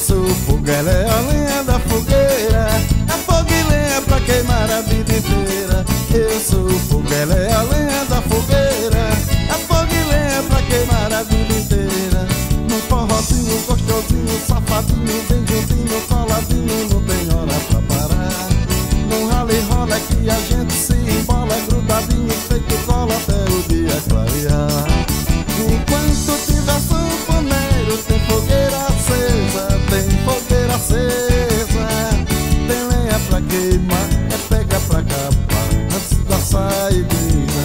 sou o fogo, ela é a lenha da fogueira. É fogo e lenha pra queimar a vida inteira. Eu sou o fogo, ela é a lenha da fogueira. É fogo e lenha pra queimar a vida inteira. Num forrozinho gostosinho, safadinho, bem juntinho, coladinho, não tem hora pra parar. Num rala e rola que a gente se embola, grudadinho, feito cola até o dia clarear. Enquanto tiver sanfoneiro, tem fogueira acesa, tem fogueira acesa. Tem lenha pra queimar, é pega pra capar antes da saidinha.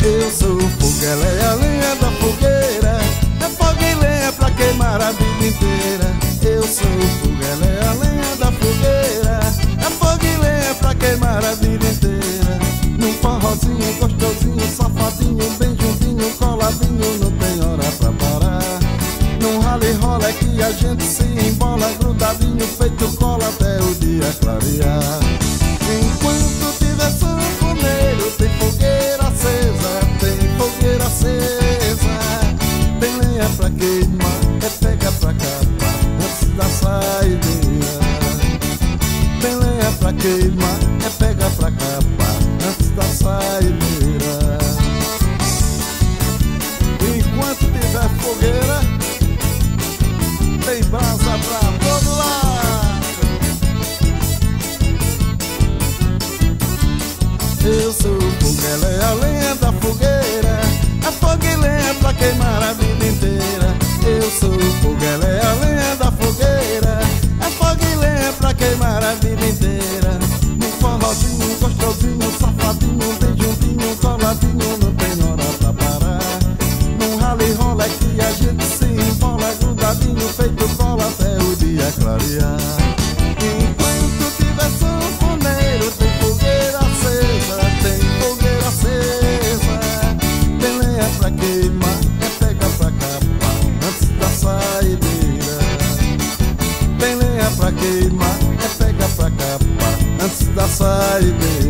Eu sou o fogo, ela é a lenha da fogueira. É fogo e lenha pra queimar a vida inteira. Eu sou o fogo, ela é a lenha da fogueira. É fogo e lenha pra queimar a vida inteira. Num forrozinho gostosinho, safadinho, bem juntinho, coladinho, não tem hora pra parar. Num rala e rola que a gente se embola, grudadinho, feito cola até o dia clarear. Enquanto tiver sanfoneiro, tem fogueira acesa, tem fogueira acesa. Tem lenha pra queimar, é pega pra capar antes da saidinha. Tem lenha pra queimar, é pega pra capar antes da saideira. Enquanto tiver fogueira, tem brasa pra todo lado. Eu sou o fogo, ela é a lenha da fogueira. É fogo e lenha pra queimar a vida inteira. Eu sou o fogo, ela é a lenha da fogueira. É fogo e lenha pra queimar a vida inteira. Num forrozinho gostosinho, safadinho, bem juntinho, coladinho, não tem hora pra parar. Num rala e rola que a gente se embola, grudadinho, feito cola até o dia clarear. Enquanto tiver sanfoneiro, tem fogueira acesa, tem fogueira acesa. Tem lenha pra queimar, é pega pra capar antes da saideira. Tem lenha pra queimar, é pega pra capar antes da saideira.